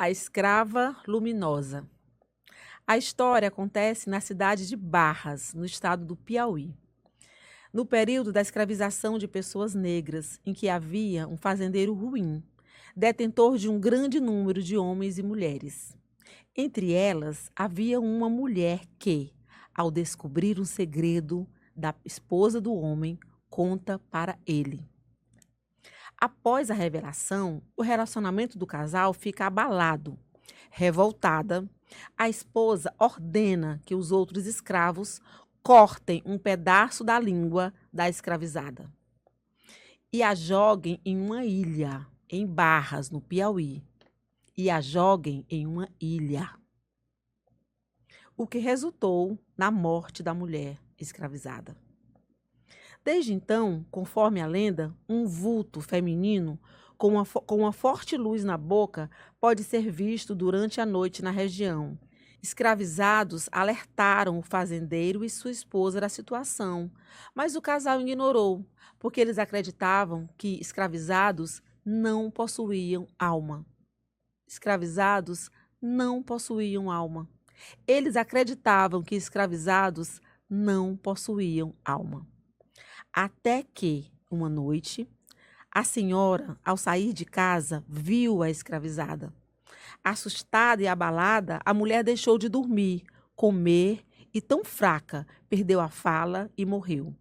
A Escrava Luminosa. A história acontece na cidade de Barras, no estado do Piauí, no período da escravização de pessoas negras, em que havia um fazendeiro ruim, detentor de um grande número de homens e mulheres. Entre elas, havia uma mulher que, ao descobrir um segredo da esposa do homem, conta para ele. Após a revelação, o relacionamento do casal fica abalado. Revoltada, a esposa ordena que os outros escravos cortem um pedaço da língua da escravizada e a joguem em uma ilha, em Barras, no Piauí. E a joguem em uma ilha. O que resultou na morte da mulher escravizada. Desde então, conforme a lenda, um vulto feminino com uma forte luz na boca pode ser visto durante a noite na região. Escravizados alertaram o fazendeiro e sua esposa da situação, mas o casal ignorou, porque eles acreditavam que escravizados não possuíam alma. Escravizados não possuíam alma. Eles acreditavam que escravizados não possuíam alma. Até que, uma noite, a senhora, ao sair de casa, viu a escravizada. Assustada e abalada, a mulher deixou de dormir, comer e, tão fraca, perdeu a fala e morreu.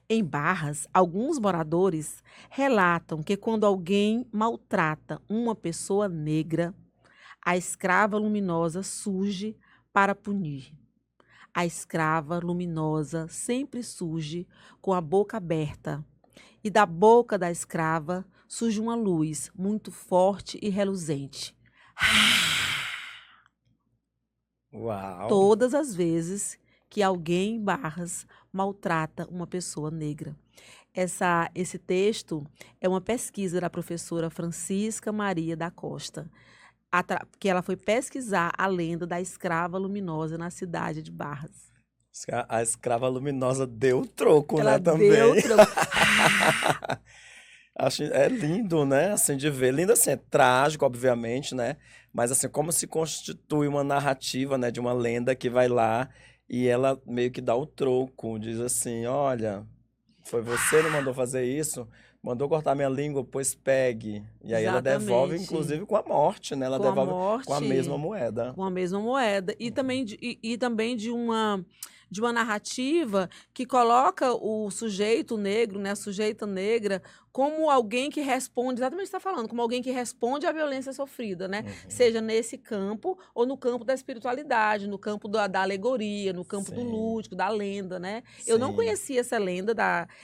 Em Barras, alguns moradores relatam que quando alguém maltrata uma pessoa negra, a escrava luminosa surge para punir. A escrava luminosa sempre surge com a boca aberta, e da boca da escrava surge uma luz muito forte e reluzente. Uau! Todas as vezes que alguém em Barras maltrata uma pessoa negra. Esse texto é uma pesquisa da professora Francisca Maria da Costa, que ela foi pesquisar a lenda da escrava luminosa na cidade de Barras. A escrava luminosa deu o troco, Ela né, também. deu Acho, é lindo, né, assim, de ver. Lindo, assim, é trágico, obviamente, né? Mas, assim, como se constitui uma narrativa, né, de uma lenda que vai lá e ela meio que dá o troco. Diz assim, olha, foi você que me mandou fazer isso? Mandou cortar minha língua, pois pegue. E aí ela devolve, Exatamente. inclusive, com a morte, né? Ela Com a devolve com a mesma morte, moeda. com a mesma moeda. E Uhum. também de uma narrativa que coloca o sujeito negro, né, a sujeita negra, como alguém que responde, exatamente o que você está falando, como alguém que responde à violência sofrida, né? Uhum. Seja nesse campo ou no campo da espiritualidade, no campo da alegoria, no campo do Sim, lúdico, da lenda, né? Eu não sim. conhecia essa lenda,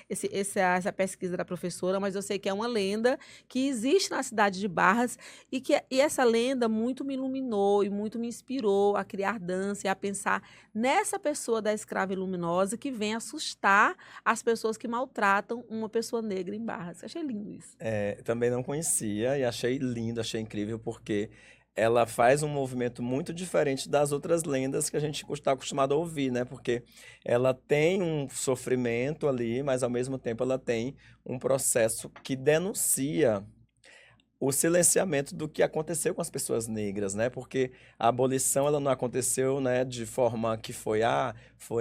essa pesquisa da professora, mas eu sei que é uma lenda que existe na cidade de Barras e essa lenda muito me iluminou e muito me inspirou a criar dança e a pensar nessa pessoa da escrava e luminosa que vem assustar as pessoas que maltratam uma pessoa negra em Barras. Achei lindo isso. Também não conhecia e achei lindo, achei incrível, porque ela faz um movimento muito diferente das outras lendas que a gente está acostumado a ouvir, né? Porque ela tem um sofrimento ali, mas ao mesmo tempo ela tem um processo que denuncia o silenciamento do que aconteceu com as pessoas negras, né? Porque a abolição ela não aconteceu, né, de forma que foi a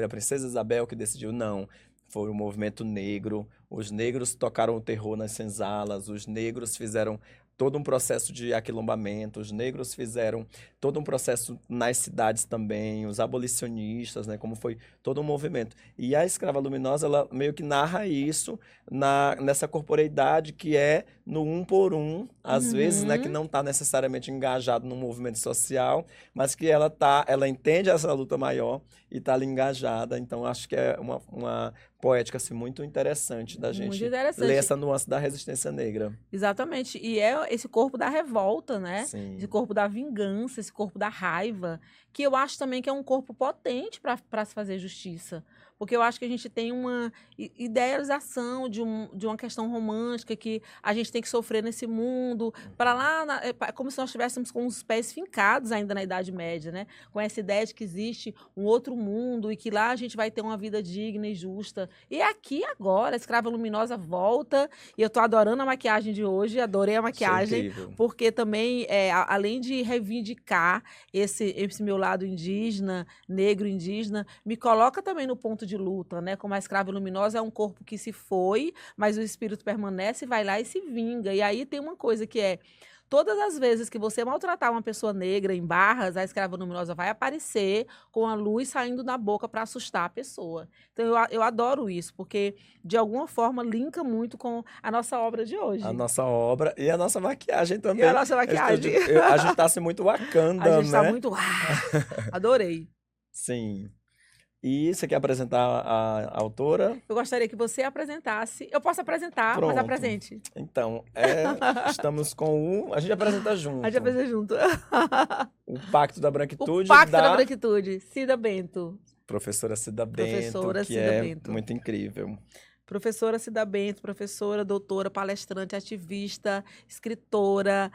princesa Isabel que decidiu, não. Foi o movimento negro, os negros tocaram o terror nas senzalas, os negros fizeram todo um processo de aquilombamento, os negros fizeram todo um processo nas cidades também, os abolicionistas, né, como foi todo um movimento. E a Escrava Luminosa, ela meio que narra isso nessa corporeidade que é no um por um, às vezes, né, que Uhum. não está necessariamente engajado no movimento social, mas que ela entende essa luta maior e está ali engajada. Então, acho que é uma poética assim, muito interessante da Muito gente ler interessante. essa nuance da resistência negra. Exatamente. E é esse corpo da revolta, né? Esse Sim. corpo da vingança, esse corpo da raiva, que eu acho também que é um corpo potente para se fazer justiça. Porque eu acho que a gente tem uma idealização de uma questão romântica que a gente tem que sofrer nesse mundo, para Uhum. lá, como se nós estivéssemos com os pés fincados ainda na Idade Média, né? Com essa ideia de que existe um outro mundo e que lá a gente vai ter uma vida digna e justa. E é aqui agora, a Escrava Luminosa volta e eu tô adorando a maquiagem de hoje, adorei a Achei maquiagem, incrível. porque também, além de reivindicar esse meu lado indígena, negro indígena, me coloca também no ponto de luta, né? Como a escrava luminosa é um corpo que se foi, mas o espírito permanece, vai lá e se vinga. E aí tem uma coisa que é. Todas as vezes que você maltratar uma pessoa negra em Barras, a escrava luminosa vai aparecer com a luz saindo da boca para assustar a pessoa. Então eu adoro isso, porque de alguma forma linka muito com a nossa obra de A hoje. nossa obra e a nossa maquiagem E a também. nossa maquiagem. A gente tá assim muito A Wakanda, gente está né? muito. Adorei. Sim. E você quer apresentar a autora? Eu gostaria que você apresentasse. Eu posso apresentar, mas Pronto. apresente. Então, estamos com a gente apresenta A gente junto. apresenta junto. O Pacto da O Branquitude Pacto da da Branquitude, Cida Bento. professora Cida Bento, Professora que Cida é Bento. muito incrível. Professora Cida Bento, professora, doutora, palestrante, ativista, escritora,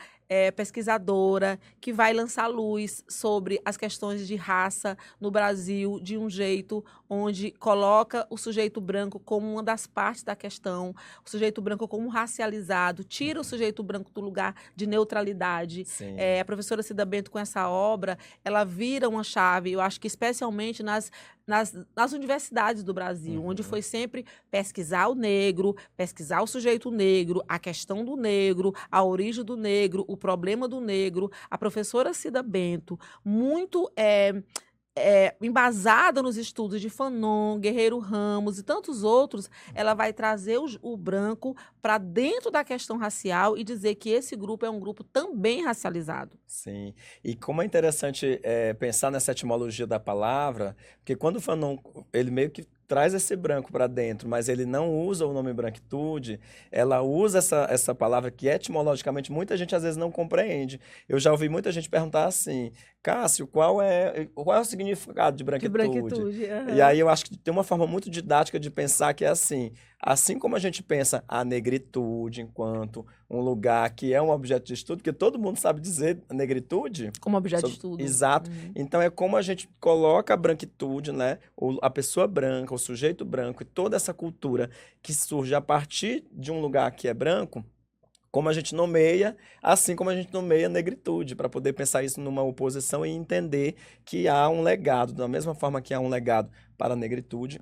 pesquisadora, que vai lançar luz sobre as questões de raça no Brasil de um jeito onde coloca o sujeito branco como uma das partes da questão, o sujeito branco como racializado, tira o Uhum. sujeito branco do lugar de neutralidade. Sim. A professora Cida Bento, com essa obra, ela vira uma chave, eu acho que especialmente nas universidades do Brasil, onde Uhum. foi sempre pesquisar o negro, pesquisar o sujeito negro, a questão do negro, a origem do negro, o problema do negro. A professora Cida Bento, muito embasada nos estudos de Fanon, Guerreiro Ramos e tantos outros, ela vai trazer o branco para dentro da questão racial e dizer que esse grupo é um grupo também racializado. Sim. E como é interessante pensar nessa etimologia da palavra, porque quando o Fanon, ele meio que traz esse branco para dentro, mas ele não usa o nome branquitude, ela usa essa palavra que etimologicamente muita gente às vezes não compreende. Eu já ouvi muita gente perguntar assim, Cássio, qual é o significado de De branquitude? branquitude. E Aham. aí eu acho que tem uma forma muito didática de pensar que é assim como a gente pensa a negritude enquanto um lugar que é um objeto de estudo, porque todo mundo sabe dizer negritude. Como objeto de estudo. Exato. Uhum. Então é como a gente coloca a branquitude, né? A pessoa branca, o sujeito branco e toda essa cultura que surge a partir de um lugar que é branco, como a gente nomeia, assim como a gente nomeia a negritude, para poder pensar isso numa oposição e entender que há um legado, da mesma forma que há um legado para a negritude,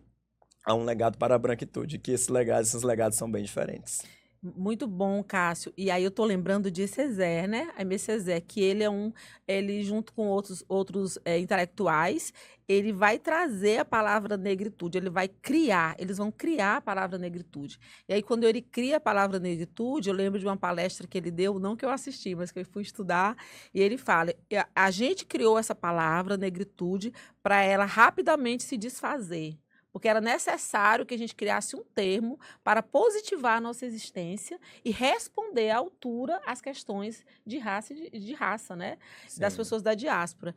há um legado para a branquitude, que esses legados são bem diferentes. Muito bom, Cássio. E aí eu tô lembrando de César, né? Aimé Césaire, que ele junto com outros intelectuais, ele vai trazer a palavra negritude, ele vai criar, eles vão criar a palavra negritude. E aí quando ele cria a palavra negritude, eu lembro de uma palestra que ele deu, não que eu assisti, mas que eu fui estudar, e ele fala, a gente criou essa palavra negritude para ela rapidamente se desfazer. Porque era necessário que a gente criasse um termo para positivar a nossa existência e responder à altura às questões de raça, né? Das Sim. pessoas da diáspora.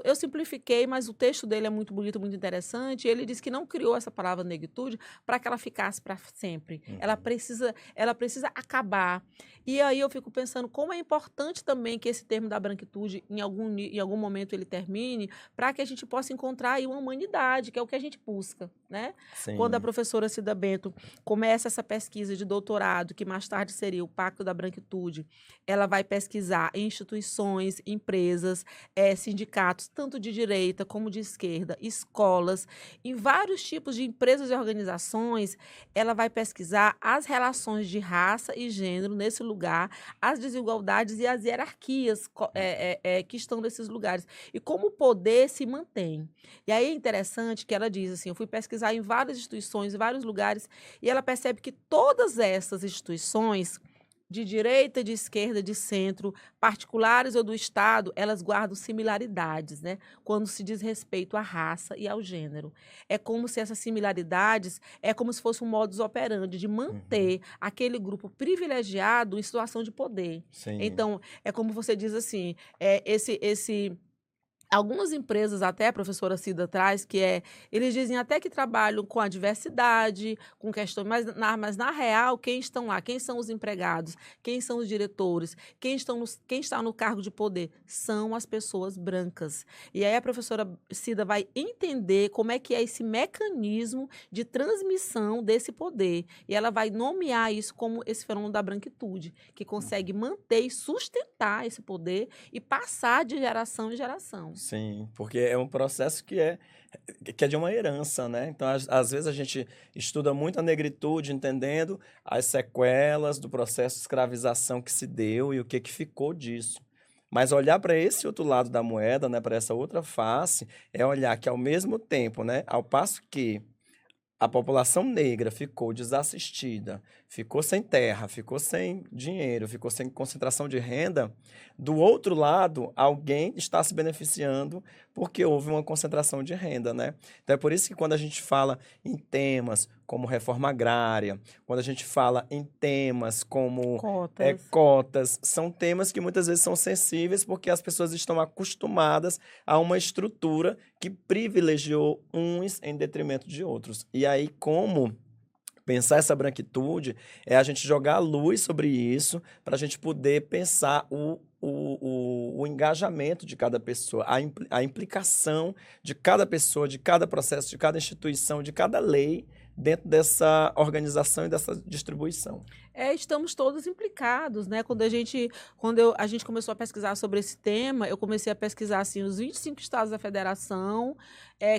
Eu simplifiquei, mas o texto dele é muito bonito, muito interessante. Ele diz que não criou essa palavra negritude para que ela ficasse para sempre. Uhum. Ela precisa acabar. E aí eu fico pensando como é importante também que esse termo da branquitude, em algum momento, ele termine, para que a gente possa encontrar aí uma humanidade, que é o que a gente busca, né? Quando a Sim. professora Cida Bento começa essa pesquisa de doutorado, que mais tarde seria o Pacto da Branquitude, ela vai pesquisar em instituições, empresas, sindicatos, tanto de direita como de esquerda, escolas, em vários tipos de empresas e organizações, ela vai pesquisar as relações de raça e gênero nesse lugar, as desigualdades e as hierarquias que estão nesses lugares, e como o poder se mantém. E aí é interessante que ela diz assim, eu fui pesquisar em várias instituições, em vários lugares, e ela percebe que todas essas instituições, de direita, de esquerda, de centro, particulares ou do Estado, elas guardam similaridades, né? Quando se diz respeito à raça e ao gênero. É como se essas similaridades, é como se fosse um modus operandi de Uhum. manter aquele grupo privilegiado em situação de poder. Sim. Então, é como você diz assim, esse algumas empresas, até a professora Cida traz, eles dizem até que trabalham com a diversidade, com questões, mas na real, quem estão lá? Quem são os empregados? Quem são os diretores? Quem está no cargo de poder? São as pessoas brancas. E aí a professora Cida vai entender como é que é esse mecanismo de transmissão desse poder. E ela vai nomear isso como esse fenômeno da branquitude, que consegue manter e sustentar esse poder e passar de geração em geração. Sim, porque é um processo que é de uma herança, né? Então, às vezes a gente estuda muito a negritude, entendendo as sequelas do processo de escravização que se deu e o que ficou disso. Mas olhar para esse outro lado da moeda, né, para essa outra face, é olhar que ao mesmo tempo, né, ao passo que a população negra ficou desassistida, ficou sem terra, ficou sem dinheiro, ficou sem concentração de renda. Do outro lado, alguém está se beneficiando porque houve uma concentração de renda, né? Então é por isso que quando a gente fala em temas como reforma agrária, quando a gente fala em temas como Cotas. cotas, são temas que muitas vezes são sensíveis porque as pessoas estão acostumadas a uma estrutura que privilegiou uns em detrimento de outros. E aí, como pensar essa branquitude é a gente jogar a luz sobre isso para a gente poder pensar o engajamento de cada pessoa, a implicação de cada pessoa, de cada processo, de cada instituição, de cada lei dentro dessa organização e dessa distribuição. Estamos todos implicados, né? A gente começou a pesquisar sobre esse tema, eu comecei a pesquisar assim, os 25 estados da federação,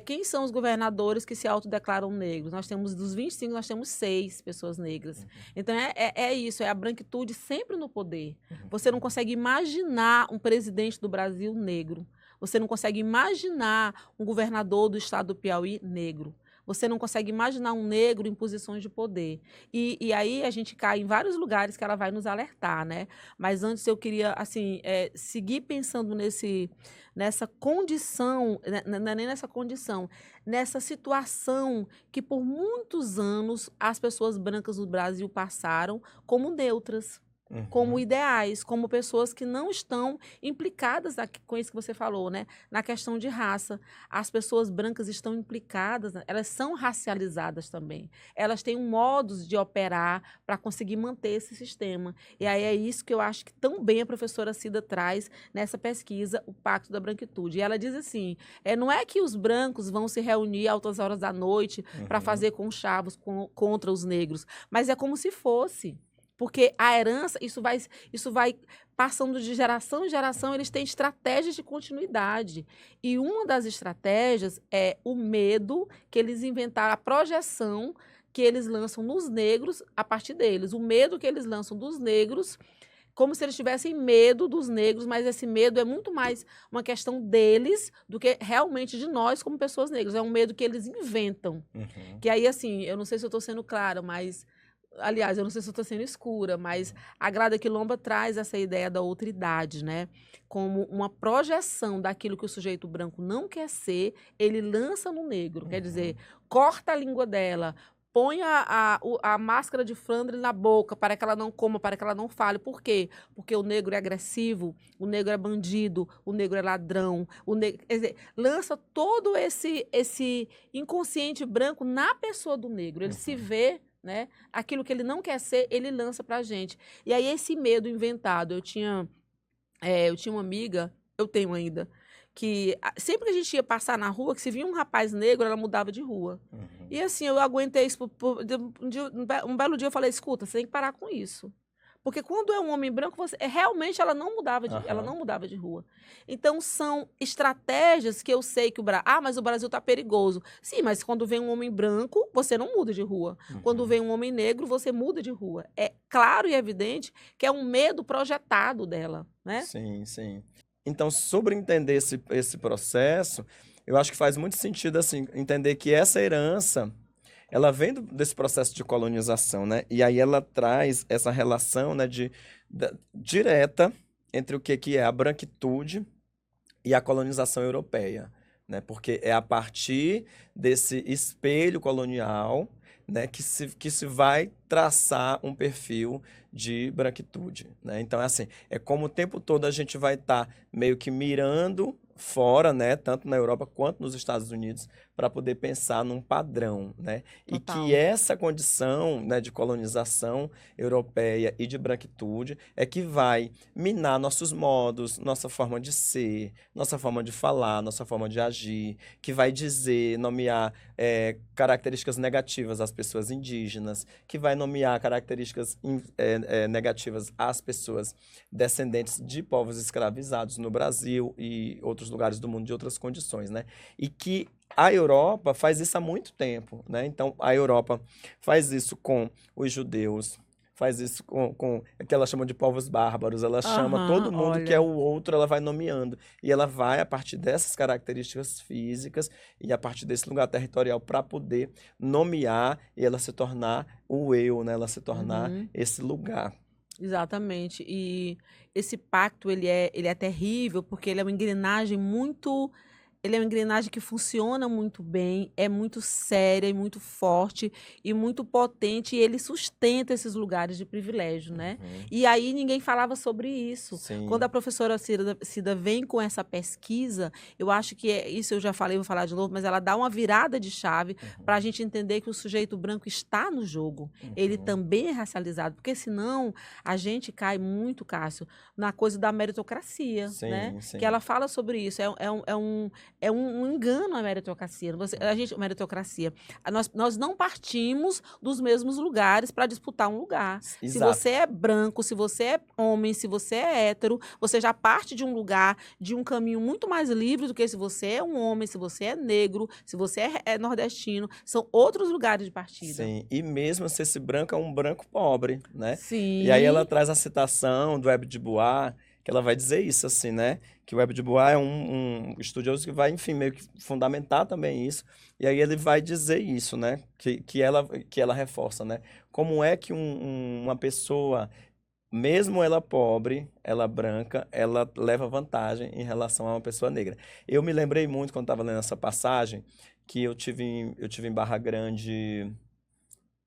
quem são os governadores que se autodeclaram negros. Nós temos, dos 25, nós temos 6 pessoas negras. Então, é isso, é a branquitude sempre no poder. Você não consegue imaginar um presidente do Brasil negro. Você não consegue imaginar um governador do estado do Piauí negro. Você não consegue imaginar um negro em posições de poder. E aí a gente cai em vários lugares que ela vai nos alertar, né? Mas antes eu queria, assim, seguir pensando nessa condição, não é nem nessa condição, nessa situação que por muitos anos as pessoas brancas do Brasil passaram como neutras, como Uhum. ideais, como pessoas que não estão implicadas com isso que você falou, né? Na questão de raça. As pessoas brancas estão implicadas, né? Elas são racializadas também. Elas têm um modos de operar para conseguir manter esse sistema. E aí é isso que eu acho que tão bem a professora Cida traz nessa pesquisa, o Pacto da Branquitude. E ela diz assim, não é que os brancos vão se reunir altas horas da noite para Uhum. fazer conchavos contra os negros, mas é como se fosse. Porque a herança, isso vai passando de geração em geração, eles têm estratégias de continuidade. E uma das estratégias é o medo que eles inventaram, a projeção que eles lançam nos negros a partir deles. O medo que eles lançam dos negros, como se eles tivessem medo dos negros, mas esse medo é muito mais uma questão deles do que realmente de nós como pessoas negras. É um medo que eles inventam. Uhum. Que aí, assim, eu não sei se eu estou sendo clara, mas... Aliás, eu não sei se eu estou sendo escura, mas a Grada Quilomba traz essa ideia da outridade, né? Como uma projeção daquilo que o sujeito branco não quer ser, ele lança no negro. Quer dizer, corta a língua dela, põe a máscara de Flandre na boca para que ela não coma, para que ela não fale. Por quê? Porque o negro é agressivo, o negro é bandido, o negro é ladrão, quer dizer, lança todo esse inconsciente branco na pessoa do negro. Ele se vê, né? Aquilo que ele não quer ser, ele lança pra gente. E aí esse medo inventado, eu tinha uma amiga, eu tenho ainda, que sempre que a gente ia passar na rua, que se via um rapaz negro, ela mudava de rua. E assim, eu aguentei isso um belo dia eu falei, escuta, você tem que parar com isso. Porque quando é um homem branco, realmente ela não Aham. mudava de rua. Então são estratégias que eu sei que mas o Brasil está perigoso. Sim, mas quando vem um homem branco, você não muda de rua. Quando Uhum. vem um homem negro, você muda de rua. É claro e evidente que é um medo projetado dela, né? Sim, sim. Então, sobre entender esse processo, eu acho que faz muito sentido, assim, entender que essa herança, ela vem desse processo de colonização, né? E aí ela traz essa relação, né, direta entre o que é a branquitude e a colonização europeia, né? Porque é a partir desse espelho colonial, né, que se vai traçar um perfil de branquitude, né? Então é assim, é como o tempo todo a gente vai estar meio que mirando fora, né, tanto na Europa quanto nos Estados Unidos, para poder pensar num padrão, né? E que Total. essa condição, né, de colonização europeia e de branquitude é que vai minar nossos modos, nossa forma de ser, nossa forma de falar, nossa forma de agir, que vai dizer, nomear características negativas às pessoas indígenas, que vai nomear características negativas às pessoas descendentes de povos escravizados no Brasil e outros lugares do mundo de outras condições, né? E que a Europa faz isso há muito tempo, né? Então, a Europa faz isso com os judeus, faz isso com o que ela chama de povos bárbaros, ela chama Aham, todo mundo que é olha. o outro, ela vai nomeando. E ela vai, a partir dessas características físicas e a partir desse lugar territorial, para poder nomear e ela se tornar o eu, né? Ela se tornar Uhum. esse lugar. Exatamente. E esse pacto, ele é terrível, porque ele é uma engrenagem muito... Ele é uma engrenagem que funciona muito bem, é muito séria e muito forte e muito potente, e ele sustenta esses lugares de privilégio, né? Uhum. E aí ninguém falava sobre isso. Quando a Sim. professora Cida vem com essa pesquisa, eu acho que isso eu já falei, vou falar de novo, mas ela dá uma virada de chave para a Uhum. gente entender que o sujeito branco está no jogo. Ele Uhum. também é racializado, porque senão a gente cai muito, Cássio, na coisa da meritocracia, né? Sim, Que sim. ela fala sobre isso. É um engano a meritocracia. Meritocracia. Nós não partimos dos mesmos lugares para disputar um lugar. Se Exato. você é branco, se você é homem, se você é hétero, você já parte de um lugar, de um caminho muito mais livre do que se você é um homem, se você é negro, se você é nordestino. São outros lugares de partida. Sim, e mesmo se esse branco é um branco pobre, né? E aí ela Sim. traz a citação do Webbe de Bois, que ela vai dizer isso assim, né? Que o Webbe de Bois é um estudioso que vai, enfim, meio que fundamentar também isso. E aí ele vai dizer isso, né? Que ela reforça, né? Como é que uma pessoa, mesmo ela pobre, ela branca, ela leva vantagem em relação a uma pessoa negra. Eu me lembrei muito quando estava lendo essa passagem que eu tive em Barra Grande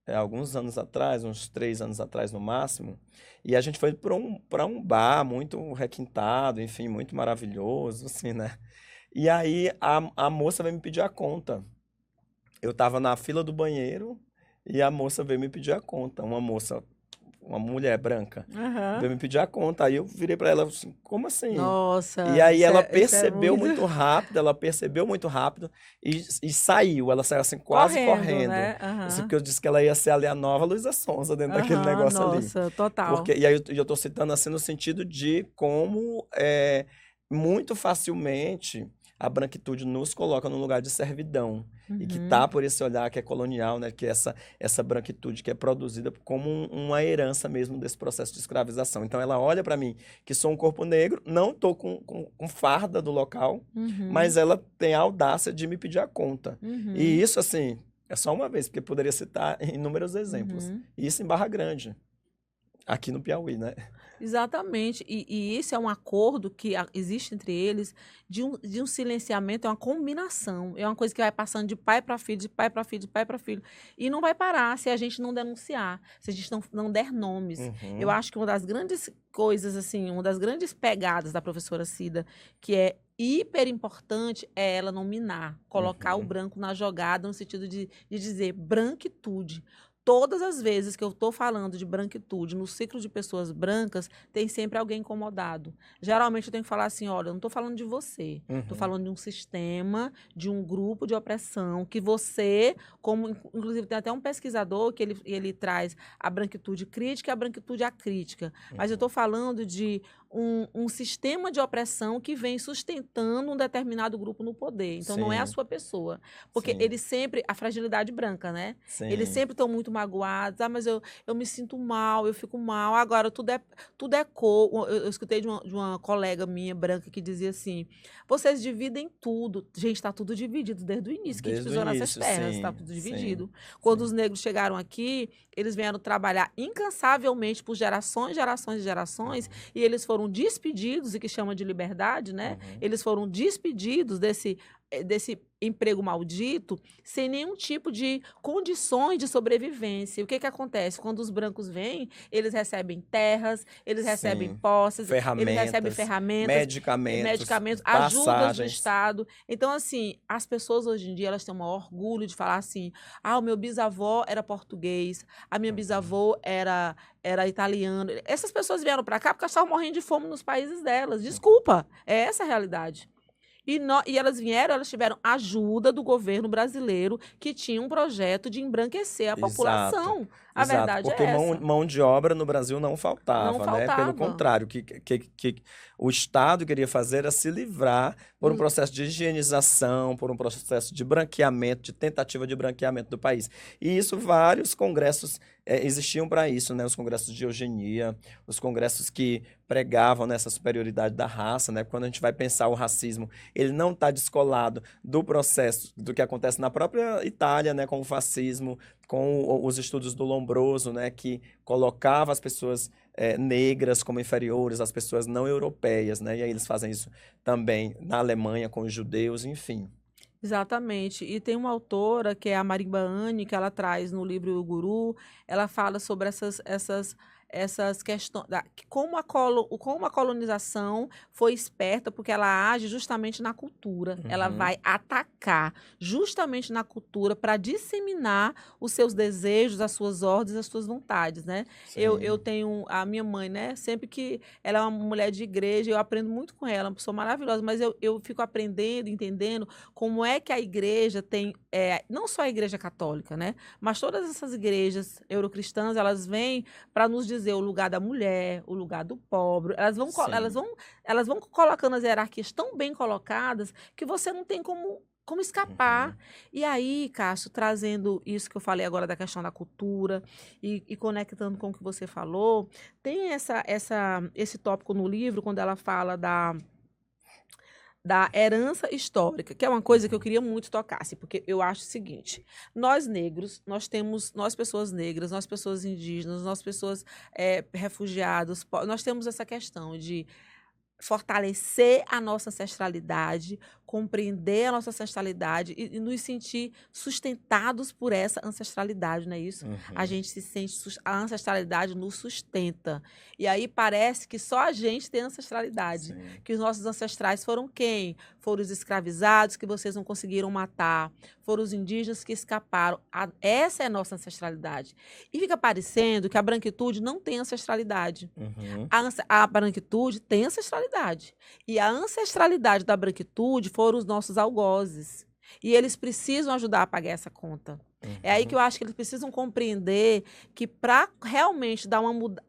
alguns anos atrás, uns 3 anos atrás no máximo, e a gente foi para um bar muito requintado, enfim, muito maravilhoso, assim, né? E aí a moça veio me pedir a conta. Eu tava na fila do banheiro e a moça veio me pedir a conta. Uma mulher branca, Aham. veio me pedir a conta. Aí eu virei para ela assim, como assim? E Nossa, aí isso ela é, isso é percebeu muito muito rápido, e saiu. Ela saiu assim, quase correndo, correndo. né? Assim, Aham. porque eu disse que ela ia ser ali a nova Luísa Sonza dentro daquele Aham, negócio ali. nossa, total. Porque, e aí eu tô citando assim no sentido de como muito facilmente a branquitude nos coloca num lugar de servidão. E que Uhum. tá por esse olhar que é colonial, né? Que é essa branquitude que é produzida como uma herança mesmo desse processo de escravização. Então ela olha para mim, que sou um corpo negro, não tô com farda do local, Uhum. mas ela tem a audácia de me pedir a conta. E Uhum. isso, assim, é só uma vez, porque poderia citar inúmeros exemplos. Uhum. E isso em Barra Grande, aqui no Piauí, né? Exatamente. E esse é um acordo que existe entre eles de um silenciamento, é uma combinação. É uma coisa que vai passando de pai para filho, de pai para filho, de pai para filho. E não vai parar se a gente não denunciar, se a gente não der nomes. Eu Uhum, acho que uma das grandes coisas, assim, uma das grandes pegadas da professora Cida, que é hiper importante, é ela nominar, colocar o uhum. branco na jogada, no sentido de dizer branquitude. Todas as vezes que eu estou falando de branquitude no ciclo de pessoas brancas, tem sempre alguém incomodado. Geralmente eu tenho que falar assim: olha, eu não estou falando de você, estou Uhum. falando de um sistema, de um grupo de opressão, que você, como inclusive tem até um pesquisador que ele traz a branquitude crítica e a branquitude acrítica. Mas eu Uhum. estou falando de um sistema de opressão que vem sustentando um determinado grupo no poder. Então não é a Sim, sua pessoa. Porque sim, eles sempre, a fragilidade branca, né? Eles sim. sempre estão muito magoados. Ah, mas eu me sinto mal, eu fico mal. Agora, tudo é cor. Eu escutei de uma colega minha branca que dizia assim: vocês dividem tudo. Gente, está tudo dividido desde o início que a gente Desde o pisou nessas início, terras, está sim, tudo sim, dividido. Quando sim. os negros chegaram aqui, eles vieram trabalhar incansavelmente por gerações, gerações e gerações, Uhum, e eles foram despedidos, e que chama de liberdade, né? uhum. Eles foram despedidos desse emprego maldito, sem nenhum tipo de condições de sobrevivência. E o que que acontece? Quando os brancos vêm, eles recebem terras, eles recebem Sim. posses, eles recebem Ferramentas, ferramentas, medicamentos, medicamentos, ajudas do passagens. Estado. Então, assim, as pessoas hoje em dia, elas têm um maior orgulho de falar assim: ah, o meu bisavô era português, a minha Uhum. bisavô era italiano. Essas pessoas vieram para cá porque elas estavam morrendo de fome nos países delas. Desculpa, é essa a realidade. E elas vieram, elas tiveram ajuda do governo brasileiro, que tinha um projeto de embranquecer a Exato, população. A exato, verdade porque é essa. mão de obra no Brasil não Não faltava, né? Pelo faltava. contrário, que o Estado queria fazer era se livrar por um Do- processo de higienização, por um processo de branqueamento, de tentativa de branqueamento do país. E isso vários congressos existiam para isso, né? Os congressos de eugenia, os congressos que pregavam nessa superioridade da raça, né? Quando a gente vai pensar o racismo, ele não está descolado do processo do que acontece na própria Itália, né? Com o fascismo, com os estudos do Lombroso, né, que colocava as pessoas negras como inferiores às pessoas não europeias, né, e aí eles fazem isso também na Alemanha com os judeus, enfim. Exatamente. E tem uma autora, que é a Marimba Ani, que ela traz no livro O Guru, ela fala sobre essas questões, como a colonização foi esperta, porque ela age justamente na cultura. Ela Uhum, vai atacar justamente na cultura para disseminar os seus desejos, as suas ordens, as suas vontades, né? Eu sim. tenho a minha mãe, né? Sempre que ela é uma mulher de igreja, eu aprendo muito com ela, uma pessoa maravilhosa, mas eu fico aprendendo, entendendo como é que a igreja tem, não só a igreja católica, né? Mas todas essas igrejas eurocristãs, elas vêm para nos dizer o lugar da mulher, o lugar do pobre. Sim. Elas vão colocando as hierarquias tão bem colocadas que você não tem como escapar. Uhum. E aí, Cássio, trazendo isso que eu falei agora da questão da cultura e conectando com o que você falou, tem esse tópico no livro, quando ela fala da herança histórica, que é uma coisa que eu Uhum. queria muito tocasse, porque eu acho o seguinte: nós negros, nós pessoas negras, nós pessoas indígenas, nós pessoas refugiados, nós temos essa questão de fortalecer a nossa ancestralidade, compreender a nossa ancestralidade e nos sentir sustentados por essa ancestralidade, não é isso? A Uhum. gente se sente, a ancestralidade nos sustenta. E aí parece que só a gente tem ancestralidade. Sim. Que os nossos ancestrais foram quem? Foram os escravizados que vocês não conseguiram matar, foram os indígenas que escaparam. Essa é a nossa ancestralidade. E fica parecendo que a branquitude não tem ancestralidade. Uhum. A branquitude tem ancestralidade. E a ancestralidade da branquitude foram os nossos algozes. E eles precisam ajudar a pagar essa conta. É aí que eu acho que eles precisam compreender que para realmente dar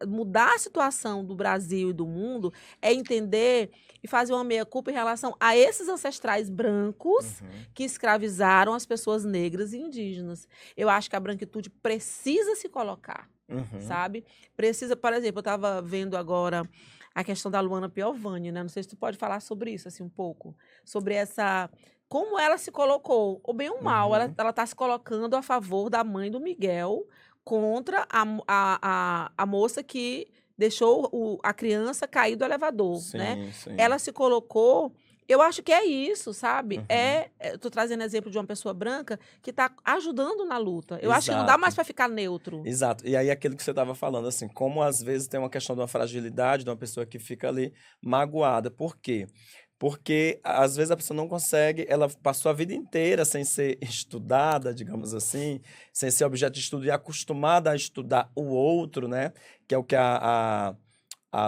mudar a situação do Brasil e do mundo, é entender e fazer uma meia-culpa em relação a esses ancestrais brancos que escravizaram as pessoas negras e indígenas. Eu acho que a branquitude precisa se colocar, sabe? Precisa, por exemplo, eu estava vendo agora a questão da Luana Piovani, né? Não sei se tu pode falar sobre isso, assim, um pouco. Sobre essa... Como ela se colocou, ou bem ou mal, ela está se colocando a favor da mãe do Miguel contra a moça que deixou a criança cair do elevador, né? Sim. Ela se colocou... Eu acho que é isso, sabe? Estou trazendo exemplo de uma pessoa branca que está ajudando na luta. Eu acho que não dá mais para ficar neutro. Exato. E aí aquilo que você estava falando, assim, como às vezes tem uma questão de uma fragilidade de uma pessoa que fica ali magoada. Por quê? Porque às vezes a pessoa não consegue, ela passou a vida inteira sem ser estudada, digamos assim, sem ser objeto de estudo e acostumada a estudar o outro, né? Que é o que a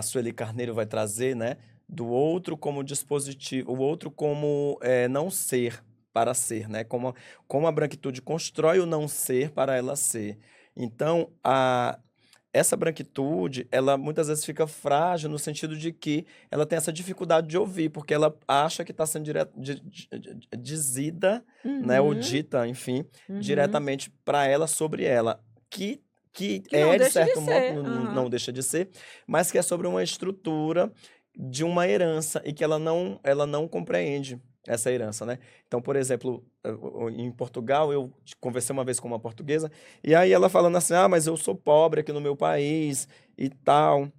Sueli Carneiro vai trazer, né? Do outro como dispositivo, o outro como não ser para ser, né? Como a branquitude constrói o não ser para ela ser. Então, essa branquitude, ela muitas vezes fica frágil no sentido de que ela tem essa dificuldade de ouvir, porque ela acha que está sendo dizida, né? Ou dita, enfim, diretamente para ela, sobre ela. Que não de deixa de certo modo, ser. não deixa de ser, mas que é sobre uma estrutura de uma herança e que ela não compreende essa herança, né? Então, por exemplo, em Portugal, eu conversei uma vez com uma portuguesa, e aí ela falando assim, mas eu sou pobre aqui no meu país e tal.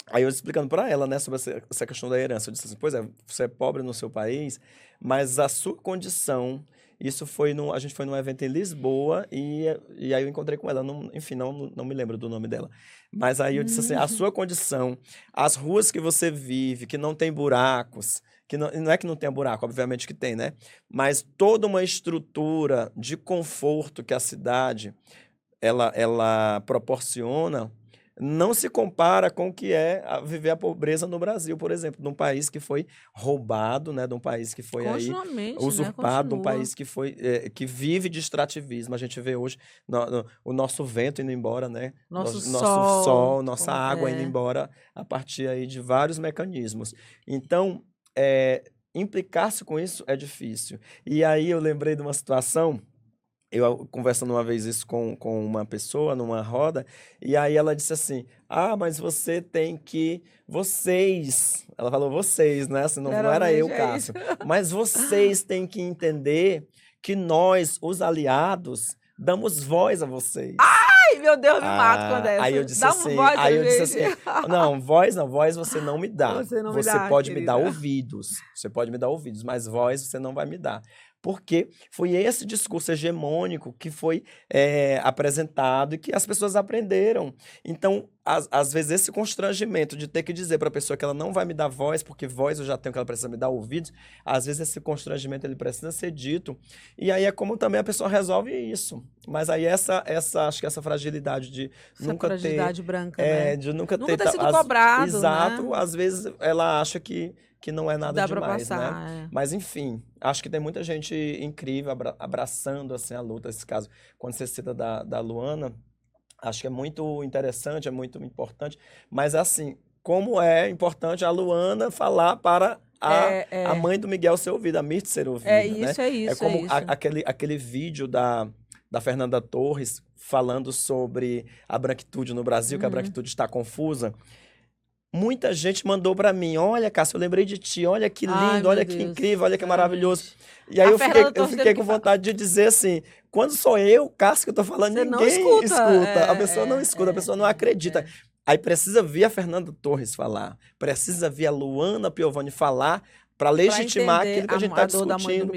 Aí eu explicando para ela, né, sobre essa questão da herança. Eu disse assim, pois é, você é pobre no seu país, mas a sua condição... Isso foi a gente foi num evento em Lisboa e aí eu encontrei com ela, enfim, não me lembro do nome dela. Mas aí eu disse assim, a sua condição, as ruas que você vive, que não tem buracos, que não é que não tenha buraco, obviamente que tem, né? Mas toda uma estrutura de conforto que a cidade ela proporciona não se compara com o que é viver a pobreza no Brasil, por exemplo, num país que foi roubado, né, de um país que foi aí Continuamente, usurpado, de um né? país que foi que vive de extrativismo. A gente vê hoje o nosso vento indo embora, né, Nosso sol, nossa água indo embora a partir aí de vários mecanismos. Então, implicar-se com isso é difícil. E aí eu lembrei de uma situação. Eu conversando uma vez isso com uma pessoa numa roda, e aí ela disse assim, mas você tem que... Ela falou vocês, né? Assim, não era eu, Cássio. Mas vocês têm que entender que nós, os aliados, damos voz a vocês. Ai, meu Deus, me mato quando é essa. Aí eu disse assim, não, voz você não me dá. Você pode me dar ouvidos, mas voz você não vai me dar. Porque foi esse discurso hegemônico que foi apresentado e que as pessoas aprenderam. Então, às vezes, esse constrangimento de ter que dizer para a pessoa que ela não vai me dar voz, porque voz eu já tenho, que ela precisa me dar ouvidos, às vezes esse constrangimento ele precisa ser dito. E aí é como também a pessoa resolve isso. Mas aí acho que essa fragilidade de nunca fragilidade ter... branca, né? De nunca ter sido cobrado, exato, né? às vezes ela acha que não é nada demais, passar, né? Mas enfim, acho que tem muita gente incrível abraçando assim a luta. Esse caso, quando você cita da Luana, acho que é muito interessante, é muito importante. Mas assim, como é importante a Luana falar para a mãe do Miguel ser ouvida, a Mirth ser ouvida, né? É isso. É como aquele vídeo da Fernanda Torres falando sobre a branquitude no Brasil, que a branquitude está confusa. Muita gente mandou para mim, olha, Cássio, eu lembrei de ti, olha que lindo, olha que incrível, olha que maravilhoso. E aí eu fiquei com vontade de dizer assim, quando sou eu, Cássio, que eu tô falando, ninguém escuta. A pessoa não escuta, a pessoa não acredita. Aí precisa vir a Fernanda Torres falar, precisa vir a Luana Piovani falar para legitimar aquilo que a gente está discutindo.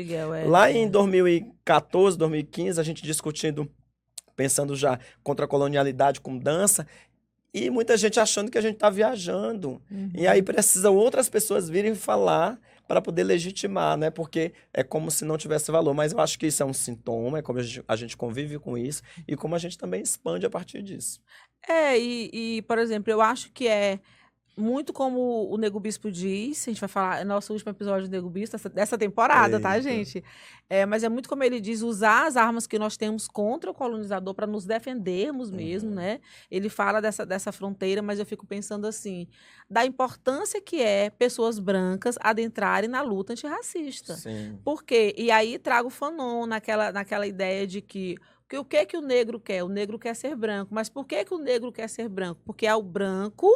Lá em 2014, 2015, a gente discutindo, pensando já contra a colonialidade com dança, e muita gente achando que a gente está viajando. E aí precisa outras pessoas virem falar para poder legitimar, né? Porque é como se não tivesse valor. Mas eu acho que isso é um sintoma, é como a gente convive com isso e como a gente também expande a partir disso. Por exemplo, eu acho que muito como o Nego Bispo diz, a gente vai falar, é nosso último episódio do Nego Bispo dessa temporada, tá, Eita. gente? Mas é muito como ele diz, usar as armas que nós temos contra o colonizador para nos defendermos mesmo, né? Ele fala dessa fronteira, mas eu fico pensando assim, da importância que é pessoas brancas adentrarem na luta antirracista. Sim. Por quê? E aí trago o Fanon naquela ideia de que o que o negro quer? O negro quer ser branco. Mas por que o negro quer ser branco? Porque ao branco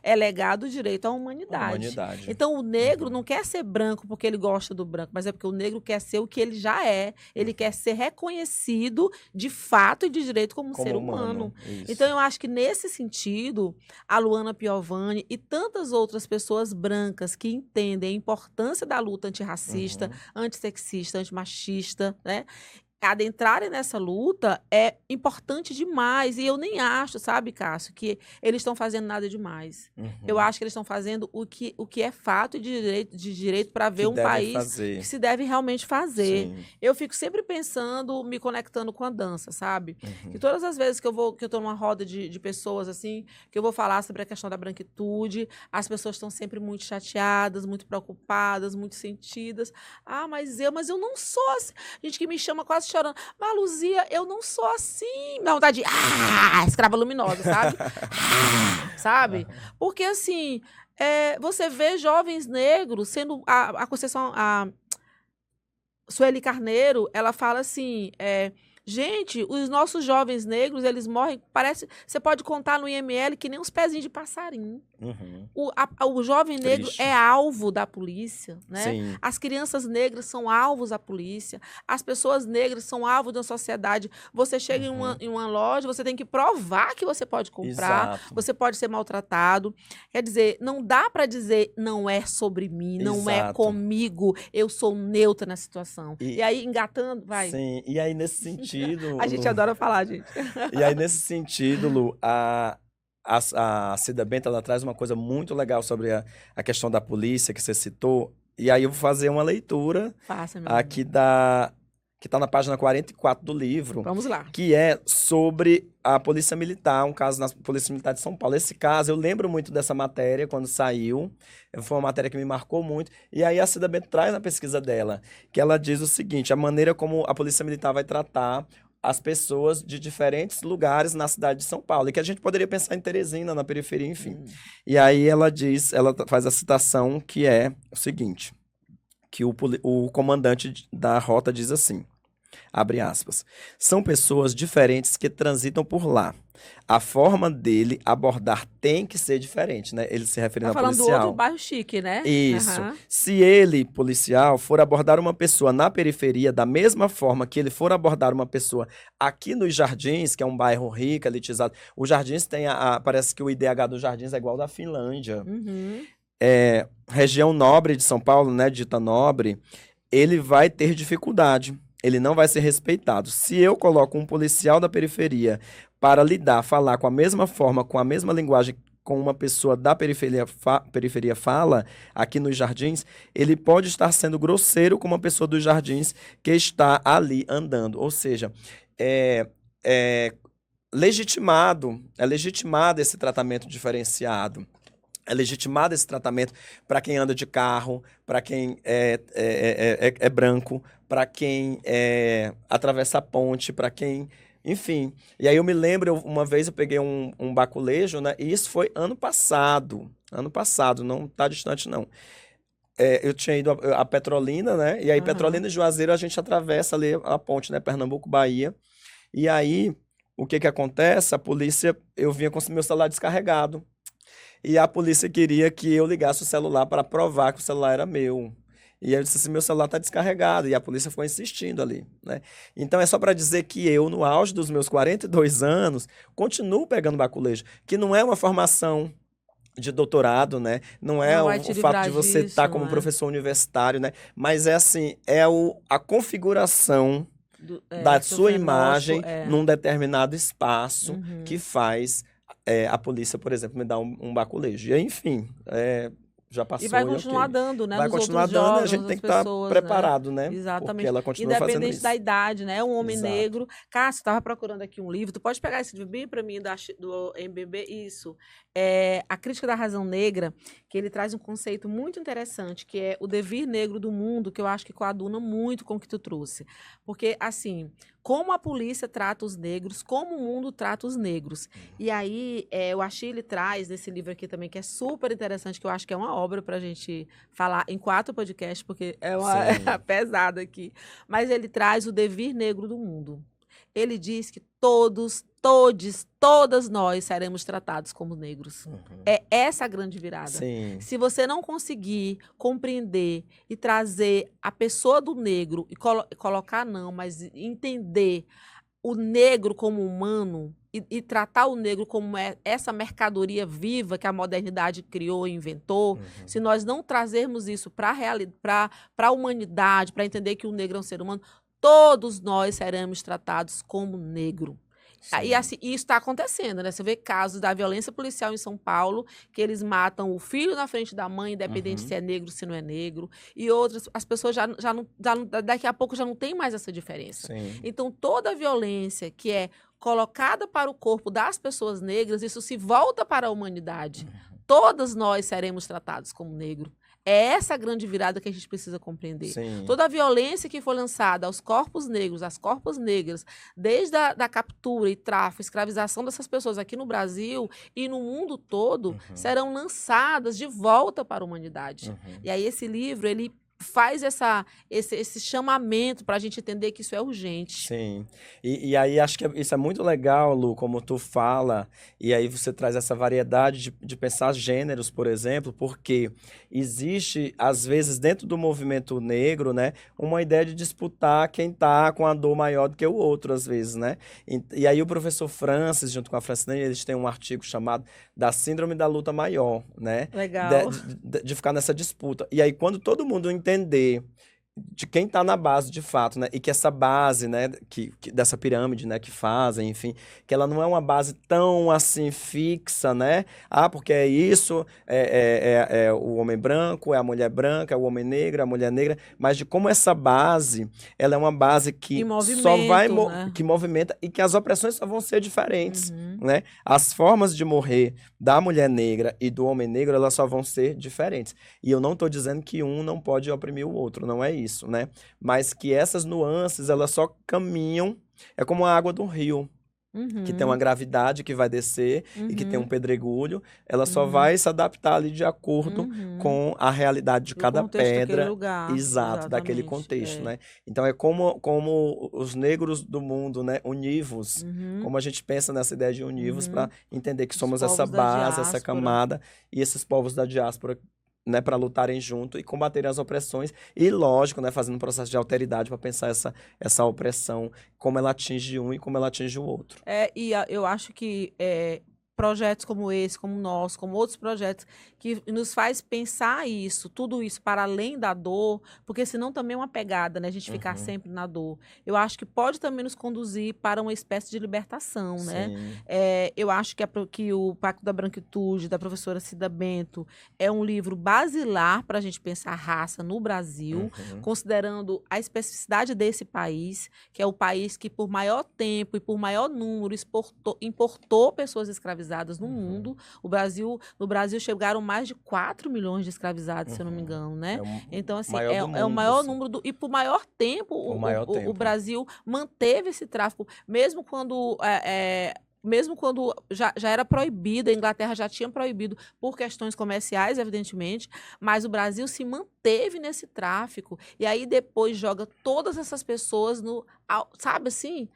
é legado o direito à A humanidade. humanidade. Então, o negro Uhum. não quer ser branco porque ele gosta do branco, mas é porque o negro quer ser o que ele já é. Ele quer ser reconhecido de fato e de direito como um Como ser humano. Isso. Então, eu acho que nesse sentido, a Luana Piovani e tantas outras pessoas brancas que entendem a importância da luta antirracista, antissexista, antimachista, né? Adentrarem nessa luta é importante demais. E eu nem acho, sabe, Cássio, que eles estão fazendo nada demais. Eu acho que eles estão fazendo o que é fato e de direito para ver Que um devem país fazer. que se deve realmente fazer. Sim. Eu fico sempre pensando, me conectando com a dança, sabe? Que todas as vezes que eu tô numa roda de pessoas assim, que eu vou falar sobre a questão da branquitude, as pessoas estão sempre muito chateadas, muito preocupadas, muito sentidas. Ah, mas eu não sou assim. Gente que me chama quase chorando. Mas, Luzia, eu não sou assim. Dá vontade de... escrava luminosa, sabe? Sabe? Porque, assim, você vê jovens negros sendo... A Conceição... A Sueli Carneiro, ela fala assim... gente, os nossos jovens negros, eles morrem... Parece... Você pode contar no IML que nem uns pezinhos de passarinho. O jovem negro Triste. é alvo da polícia, né? Sim. As crianças negras são alvos da polícia. As pessoas negras são alvos da sociedade. Você chega em uma loja, você tem que provar que você pode comprar. Exato. Você pode ser maltratado. Quer dizer, não dá para dizer não é sobre mim, não é Exato. comigo. Eu sou neutra na situação. E- E aí, engatando, vai. Sim, e aí nesse sentido, A gente Lu, adora falar, gente. e aí nesse sentido, Lu, a Cida Bento, ela traz uma coisa muito legal sobre a questão da polícia que você citou, e aí eu vou fazer uma leitura Faça, meu aqui que está na página 44 do livro, Vamos lá. que é sobre a Polícia Militar, um caso na Polícia Militar de São Paulo. Esse caso, eu lembro muito dessa matéria quando saiu, foi uma matéria que me marcou muito, e aí a Cida Bento traz na pesquisa dela, que ela diz o seguinte, a maneira como a Polícia Militar vai tratar as pessoas de diferentes lugares na cidade de São Paulo, e que a gente poderia pensar em Teresina, na periferia, enfim. E aí ela faz a citação que é o seguinte, que o comandante da rota diz assim, abre aspas, são pessoas diferentes que transitam por lá. A forma dele abordar tem que ser diferente, né? Ele se referindo Tá ao falando do outro policial. bairro chique, né? Isso. Aham. Se ele, policial, for abordar uma pessoa na periferia da mesma forma que ele for abordar uma pessoa aqui nos Jardins, que é um bairro rico, elitizado. Os Jardins tem parece que o IDH dos Jardins é igual ao da Finlândia. Região nobre de São Paulo, né, dita nobre, ele vai ter dificuldade. Ele não vai ser respeitado. Se eu coloco um policial da periferia para lidar, falar com a mesma forma, com a mesma linguagem com uma pessoa da periferia fala, aqui nos Jardins, ele pode estar sendo grosseiro com uma pessoa dos Jardins que está ali andando. Ou seja, é legitimado esse tratamento diferenciado. É legitimado esse tratamento para quem anda de carro, para quem é branco, para quem atravessa a ponte, para quem... Enfim. E aí eu me lembro, uma vez eu peguei um baculejo, né? E isso foi ano passado. Ano passado, não tá distante, não. Eu tinha ido a Petrolina, né? E aí Petrolina e Juazeiro a gente atravessa ali a ponte, né? Pernambuco, Bahia. E aí, o que que acontece? A polícia, eu vinha com o meu celular descarregado. E a polícia queria que eu ligasse o celular para provar que o celular era meu. E eu disse assim, meu celular está descarregado. E a polícia ficou insistindo ali, né? Então é só para dizer que eu, no auge dos meus 42 anos, continuo pegando baculejo. Que não é uma formação de doutorado, né? Não é Não vai o te fato de livrar você estar disso, como não é? professor universitário, né? Mas é assim, a configuração da sua imagem num determinado espaço que faz a polícia, por exemplo, me dar um baculejo. E aí, enfim, já passou E vai e continuar ok. dando, né? Vai Nos continuar outros dando, a jovens, gente nas tem que estar pessoas, né? preparado, né? Porque Exatamente. ela continua fazendo Independente da isso. idade, né? Um homem Exato. negro. Cássio, estava procurando aqui um livro. Tu pode pegar esse livro bem para mim do MBB? Isso. É A Crítica da Razão Negra, que ele traz um conceito muito interessante, que é o devir negro do mundo, que eu acho que coaduna muito com o que tu trouxe. Porque, assim, como a polícia trata os negros, como o mundo trata os negros. E aí, o Achille traz nesse livro aqui também, que é super interessante, que eu acho que é uma obra para a gente falar em 4 podcasts, porque é uma Sim. pesada aqui. Mas ele traz o devir negro do mundo. Ele diz que todos, todes, todas nós seremos tratados como negros. Uhum. É essa a grande virada. Sim. Se você não conseguir compreender e trazer a pessoa do negro, e colocar não, mas entender o negro como humano e tratar o negro como essa mercadoria viva que a modernidade criou e inventou, se nós não trazermos isso para a humanidade, para entender que o negro é um ser humano, todos nós seremos tratados como negro. E Sim. assim, isso está acontecendo, né? Você vê casos da violência policial em São Paulo, que eles matam o filho na frente da mãe, independente se é negro, se não é negro. E outras, as pessoas daqui a pouco já não tem mais essa diferença. Sim. Então, toda a violência que é colocada para o corpo das pessoas negras, isso se volta para a humanidade. Todas nós seremos tratados como negro. É essa a grande virada que a gente precisa compreender. Sim. Toda a violência que foi lançada aos corpos negros, às corpos negras, desde a captura e tráfico, escravização dessas pessoas aqui no Brasil e no mundo todo, serão lançadas de volta para a humanidade. E aí esse livro, ele faz esse chamamento para a gente entender que isso é urgente. Sim. E aí acho que isso é muito legal, Lu, como tu fala, e aí você traz essa variedade de pensar gêneros, por exemplo, porque existe, às vezes, dentro do movimento negro, né, uma ideia de disputar quem tá com a dor maior do que o outro, às vezes, né? E aí o professor Francis, junto com a Francine, eles têm um artigo chamado da Síndrome da Luta Maior, né? Legal. De ficar nessa disputa. E aí, quando todo mundo entender de quem está na base de fato, né? E que essa base, né, dessa pirâmide, né, que fazem, enfim, que ela não é uma base tão assim fixa, né? Ah, porque é isso, é o homem branco, é a mulher branca, é o homem negro, é a mulher negra, mas de como essa base, ela é uma base que Em só vai, movimento, né? que movimenta e que as opressões só vão ser diferentes, Uhum. né? As formas de morrer da mulher negra e do homem negro, elas só vão ser diferentes. E eu não estou dizendo que um não pode oprimir o outro, não é isso, né? Mas que essas nuances, elas só caminham, é como a água do rio, que tem uma gravidade que vai descer e que tem um pedregulho, ela só vai se adaptar ali de acordo com a realidade de Do cada contexto daquele pedra, lugar, exato, daquele exatamente, contexto, é. né? Então é como os negros do mundo, né, univos, como a gente pensa nessa ideia de univos para entender que Os somos essa povos da base, essa diáspora. camada e esses povos da diáspora, né, para lutarem junto e combaterem as opressões e, lógico, né, fazendo um processo de alteridade para pensar essa opressão, como ela atinge um e como ela atinge o outro. Eu acho que projetos como esse, como o nosso, como outros projetos, que nos faz pensar isso, tudo isso para além da dor, porque senão também é uma pegada, né? A gente ficar sempre na dor. Eu acho que pode também nos conduzir para uma espécie de libertação, né? Sim. Eu acho que o Pacto da Branquitude, da professora Cida Bento, é um livro basilar para a gente pensar raça no Brasil, considerando a especificidade desse país, que é o país que por maior tempo e por maior número importou pessoas escravizadas no mundo. No Brasil chegaram mais de 4 milhões de escravizados, se eu não me engano, né? Então, assim, maior do é o mundo, maior assim. número e por maior tempo maior o tempo. Brasil manteve esse tráfico, mesmo quando já era proibido, a Inglaterra já tinha proibido por questões comerciais, evidentemente, mas o Brasil se manteve nesse tráfico. E aí depois joga todas essas pessoas sabe assim?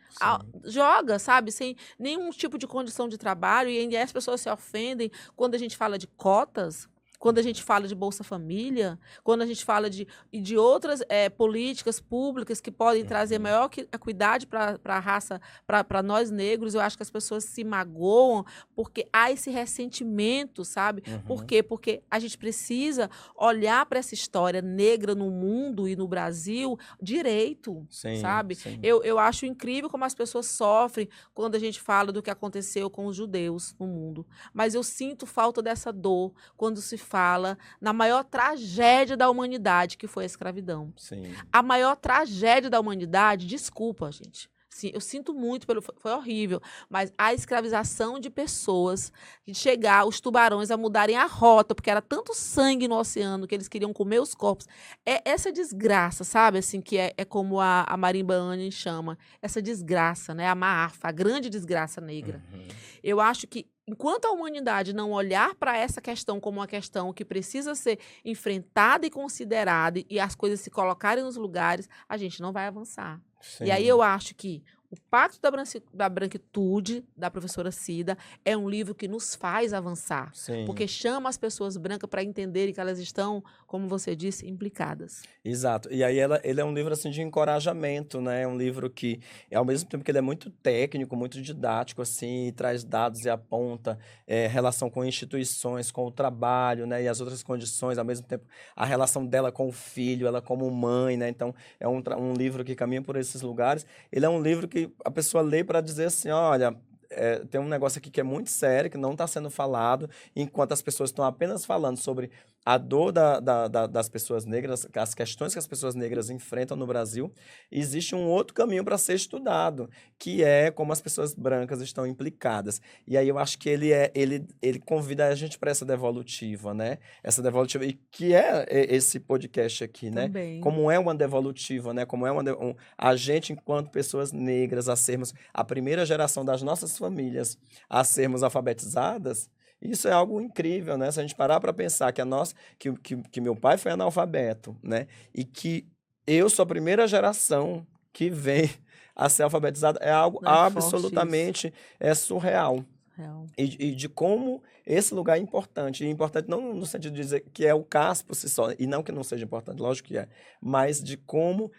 Joga, sabe? Sem nenhum tipo de condição de trabalho. E aí as pessoas se ofendem quando a gente fala de cotas, quando a gente fala de Bolsa Família, quando a gente fala de outras políticas públicas que podem trazer maior equidade para a raça, para nós negros, eu acho que as pessoas se magoam porque há esse ressentimento, sabe? Por quê? Porque a gente precisa olhar para essa história negra no mundo e no Brasil direito, sabe? Sim. Eu acho incrível como as pessoas sofrem quando a gente fala do que aconteceu com os judeus no mundo. Mas eu sinto falta dessa dor quando se fala na maior tragédia da humanidade, que foi a escravidão. Sim. A maior tragédia da humanidade, desculpa, gente. Sim, eu sinto muito, foi horrível, mas a escravização de pessoas, de chegar os tubarões a mudarem a rota, porque era tanto sangue no oceano que eles queriam comer os corpos. É essa desgraça, sabe? Assim, que é como a Marimba Ana chama, essa desgraça, né? A Maafa, a grande desgraça negra. Uhum. Eu acho que enquanto a humanidade não olhar para essa questão como uma questão que precisa ser enfrentada e considerada e as coisas se colocarem nos lugares, a gente não vai avançar. E aí Sim. eu acho que O Pacto da Branquitude, da professora Cida, é um livro que nos faz avançar, Sim. porque chama as pessoas brancas para entenderem que elas estão, como você disse, implicadas. Exato. E aí ele é um livro assim de encorajamento, né? É um livro que, ao mesmo tempo que ele é muito técnico, muito didático, assim, e traz dados e aponta relação com instituições, com o trabalho, né? E as outras condições, ao mesmo tempo a relação dela com o filho, ela como mãe, né? Então é um livro que caminha por esses lugares. Ele é um livro que a pessoa lê para dizer assim, olha, tem um negócio aqui que é muito sério, que não está sendo falado, enquanto as pessoas estão apenas falando sobre a dor das pessoas negras, as questões que as pessoas negras enfrentam no Brasil, existe um outro caminho para ser estudado, que é como as pessoas brancas estão implicadas. E aí eu acho que ele convida a gente para essa devolutiva, né? Essa devolutiva, e que é esse podcast aqui, né? Também. Como é uma devolutiva, né? Como é a gente, enquanto pessoas negras, a sermos a primeira geração das nossas famílias a sermos alfabetizadas, isso é algo incrível, né? Se a gente parar para pensar que meu pai foi analfabeto, né? E que eu sou a primeira geração que vem a ser alfabetizada, é algo Não é absolutamente surreal. Real. E de como esse lugar é importante. E importante não no sentido de dizer que é o CAS por si só, e não que não seja importante, lógico que é, mas de como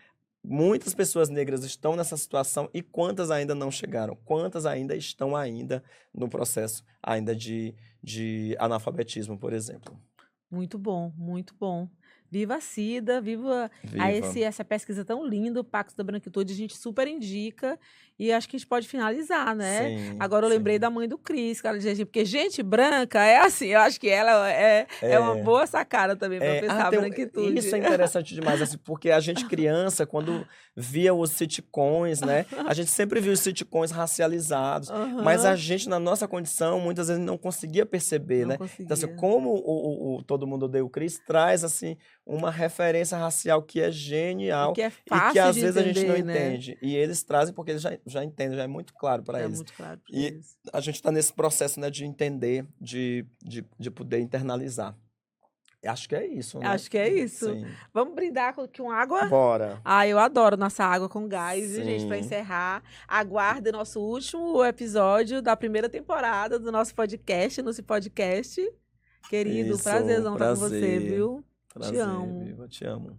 muitas pessoas negras estão nessa situação e quantas ainda não chegaram, quantas ainda estão ainda no processo ainda de analfabetismo, por exemplo. Muito bom, muito bom. Viva a Cida, viva Viva. essa pesquisa tão linda, o Pacto da Branquitude, a gente super indica e acho que a gente pode finalizar, né? Sim, Agora eu lembrei sim. da mãe do Cris, cara, porque gente branca é assim, eu acho que ela é uma boa sacada também para pensar a branquitude. Isso é interessante demais, assim, porque a gente criança, quando via os sitcoms, né? A gente sempre viu os sitcoms racializados, mas a gente, na nossa condição, muitas vezes não conseguia perceber, Não né? conseguia. Então, assim, como o Todo Mundo Odeia o Chris traz, assim, uma referência racial que é genial E que é e que fácil às de vezes a gente não entender, né? entende. E eles trazem porque eles já entendem, já é muito claro para É eles. muito claro para E eles. a gente está nesse processo, né, de entender, de poder internalizar. Acho que é isso, né? Acho que é isso. Sim. Vamos brindar com água? Bora. Ah, eu adoro nossa água com gás, viu, gente? Para Sim. encerrar, aguarde nosso último episódio da primeira temporada do nosso podcast, no podcast. Querido, Isso, prazerzão estar com você, prazer. viu? Te Prazer, amo. viva, te amo.